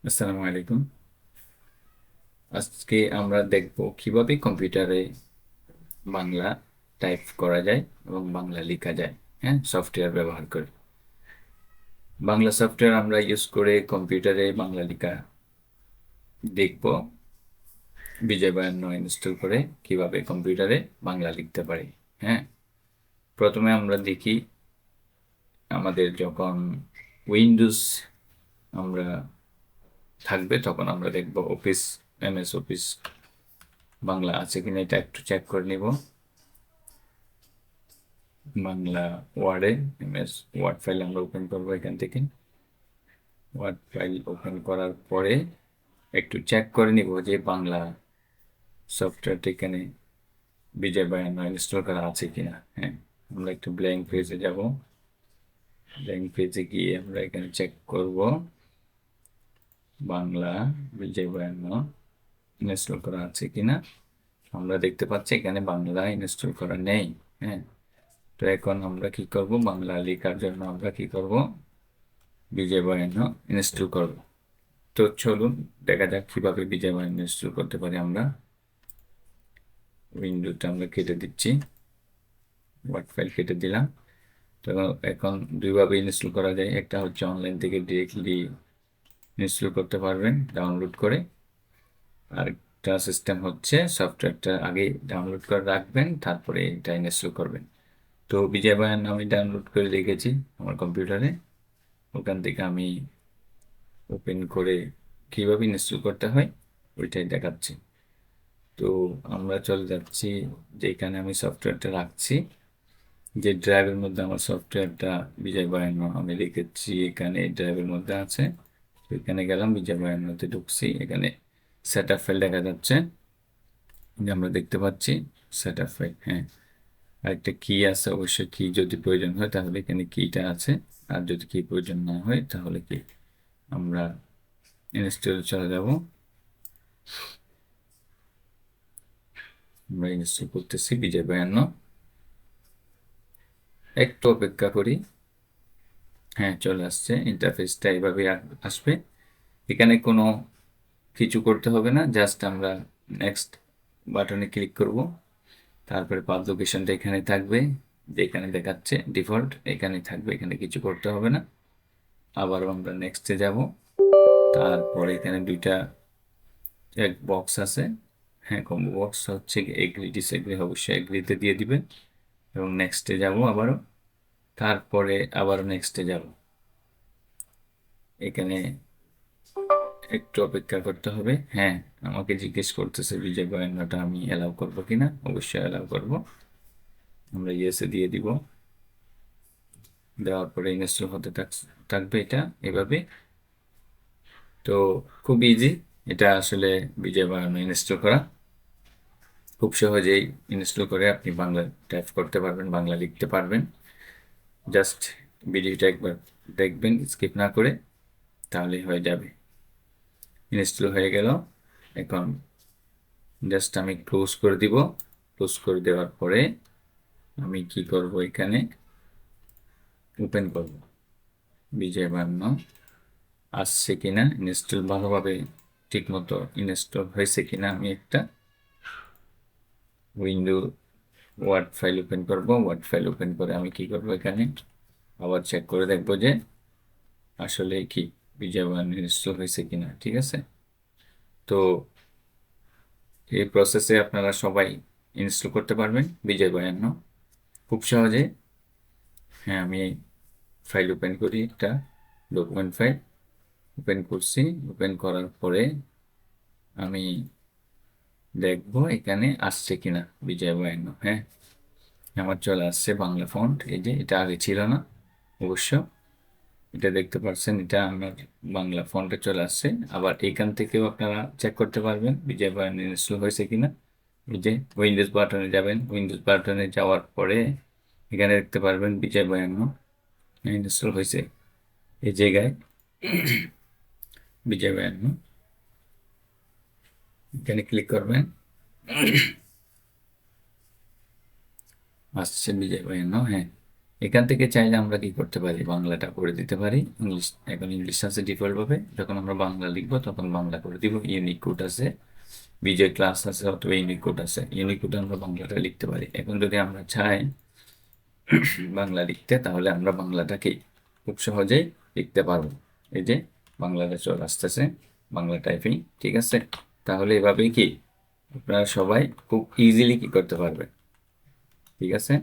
আসসালামু আলাইকুম। আজকে আমরা দেখব কিভাবে কম্পিউটারে বাংলা টাইপ করা যায় এবং বাংলা লেখা যায়। হ্যাঁ, সফটওয়্যার ব্যবহার করে বাংলা সফটওয়্যার আমরা ইউজ করে কম্পিউটারে বাংলা লেখা দেখব। বিজয় বায়ান্ন ইনস্টল করে কিভাবে কম্পিউটারে বাংলা লিখতে পারি। হ্যাঁ, প্রথমে আমরা দেখি আমাদের যখন উইন্ডোজ আমরা থাকবে তখন আমরা দেখব অফিস, এমএস অফিস বাংলা আছে কিনা এটা একটু চেক করে নিব। বাংলা ওয়ার্ডে এমএস ওয়ার্ড ফাইল আমরা ওপেন করবো এখান থেকে। ওয়ার্ড ফাইল ওপেন করার পরে একটু চেক করে নিব যে বাংলা সফটওয়্যারটা এখানে বিজয় বায়ান্ন ইনস্টল করা আছে কিনা। হ্যাঁ, আমরা একটু ব্ল্যাঙ্ক পেজে যাব। ব্ল্যাঙ্ক পেজে গিয়ে আমরা এখানে চেক করব বাংলা বিজয় বায়ান্ন ইনস্টল করা আছে কিনা। আমরা দেখতে পাচ্ছি এখানে বাংলা ইনস্টল করা নেই। হ্যাঁ, তো এখন আমরা কি করব, বাংলা লেখার জন্য আমরা কি করব, বিজয় বায়ান্ন ইনস্টল করব। তো চলুন দেখা যাক কিভাবে বিজয় বায়ান্ন ইনস্টল করতে পারি আমরা। উইন্ডোটা আমরা কেটে দিচ্ছি, ওয়ার্ড ফাইল কেটে দিলাম। তো এখন দুইভাবে ইনস্টল করা যায়, একটা হচ্ছে অনলাইন থেকে ডিরেক্টলি ইনস্টল করতে পারবেন ডাউনলোড করে, আর একটা সিস্টেম হচ্ছে সফটওয়্যারটা আগে ডাউনলোড করে রাখবেন তারপরে এটা ইনস্টল করবেন। তো বিজয় বায়ান্ন আমি ডাউনলোড করে রেখেছি আমার কম্পিউটারে, ওখান থেকে আমি ওপেন করে কিভাবে ইনস্টল করতে হয় ওইটাই দেখাচ্ছি। তো আমরা চলে যাচ্ছি যেখানে আমি সফটওয়্যারটা রাখছি, যে ড্রাইভের মধ্যে আমার সফটওয়্যারটা বিজয় বায়ান্ন আমি রেখেছি এখানে ড্রাইভের মধ্যে আছে। তো এখানে গেলাম, বিজয় বায়ান্নতে ঢুকছি, এখানে সেট আপ ফাইল দেখা যাচ্ছে, যে আমরা দেখতে পাচ্ছি সেট আপ ফাইল। হ্যাঁ, আরেকটা কি আছে, অবশ্যই কি যদি প্রয়োজন হয় তাহলে এখানে কিটা আছে, আর যদি কি প্রয়োজন না হয় তাহলে কি আমরা ইনস্টল চলে যাব। আমরা ইনস্টল করতেছি বিজয় বায়ান্ন, একটু অপেক্ষা করি। হ্যাঁ, চলে আসছে, ইন্টারফেসটা এইভাবে আসবে। এখানে কোনো কিছু করতে হবে না, জাস্ট আমরা নেক্সট বাটনে ক্লিক করব। তারপরে পাবলিকেশনটা এখানে থাকবে, যেখানে দেখাচ্ছে ডিফল্ট এখানে থাকবে, এখানে কিছু করতে হবে না। আবার আমরা নেক্সটে যাব, তারপরে এখানে দুইটা এক বক্স আছে। হ্যাঁ, কম্বো বক্স হচ্ছে এগ্রি ডিসএগ্রি, অবশ্যই এগ্রিতে দিয়ে দিবেন এবং নেক্সটে যাব আবারও, তারপরে আবারও নেক্সটে যাব। এখানে একটু অপেক্ষা করতে হবে। হ্যাঁ, আমাকে জিজ্ঞেস করতেছে বিজয় বায়ান্নটা আমি অ্যালাউ করবো কিনা, অবশ্যই অ্যালাউ করব। আমরা ইয়েসে দিয়ে দিব, দেওয়ার পরে ইনস্টল হতে থাকবে এটা এভাবে। তো খুব ইজি এটা আসলে বিজয় বায়ান্ন ইনস্টল করা, খুব সহজেই ইনস্টল করে আপনি বাংলা টাইপ করতে পারবেন, বাংলা লিখতে পারবেন। জাস্ট ভিডিওটা একবার দেখবেন স্কিপ না করে, তাহলেই হয়ে যাবে। ইনস্টল হয়ে গেল, এখন জাস্ট আমি ক্লোজ করে দিব। ক্লোজ করে দেওয়ার পরে আমি কি করব, এখানে ওপেন করব বিজয় বায়ান্ন আসছে কিনা, ইনস্টল ভালোভাবে ঠিক মতো ইনস্টল হয়েছে কিনা। আমি একটা উইন্ডো ওয়ার্ড ফাইল ওপেন করব, ওয়ার্ড ফাইল ওপেন করে আমি কি করব, এখানে আবার চেক করে দেখবো যে আসলে কি বিজয় বায়ান্ন ইনস্টল হয়েছে কিনা। ঠিক আছে, তো এই প্রসেসে আপনারা সবাই ইনস্টল করতে পারবেন বিজয় বায়ান্ন খুব সহজে। হ্যাঁ, আমি ফাইল ওপেন করি, একটা ডকুমেন্ট ফাইল ওপেন করছি। ওপেন করার পরে আমি দেখবো এখানে আসছে কিনা বিজয় বায়ান্ন। হ্যাঁ, আমার চলে আসছে বাংলা ফন্ট, এই যে এটা আগে ছিল না অবশ্য, এটা দেখতে পাচ্ছেন, এটা আমার বাংলা ফন্টে চলে আসছে। আবার এখান থেকেও আপনারা চেক করতে পারবেন বিজয় বায়ান্ন ইনস্টল হয়েছে কিনা। এই যে উইন্ডোজ বাটনে যাবেন, উইন্ডোজ বাটনে যাওয়ার পরে এখানে দেখতে পারবেন বিজয় বায়ান্ন ইনস্টল হয়েছে, এই জায়গায় বিজয় বায়ান্ন এখানে ক্লিক করবেন, আসছে বিজয় বায়ান্ন। হ্যাঁ, এখান থেকে চাইলে আমরা কি করতে পারি, বাংলাটা করে দিতে পারি। এখন ইংলিশ আছে ডিফল্ট ভাবে, যখন আমরা বাংলা লিখবো তখন বাংলা করে দিব। ইউনিক কোড আছে, বিজয় ক্লাস আছে অথবা ইউনিক কোড আছে, ইউনিক কোডে আমরা বাংলাটা লিখতে পারি। এখন যদি আমরা চাই বাংলা লিখতে, তাহলে আমরা বাংলাটাকে খুব সহজেই লিখতে পারবো। এই যে বাংলাটা চলে আসতেছে, বাংলা টাইপিং, ঠিক আছে। তাহলে এভাবেই কি আপনারা সবাই খুব ইজিলি কি করতে পারবে, ঠিক আছে।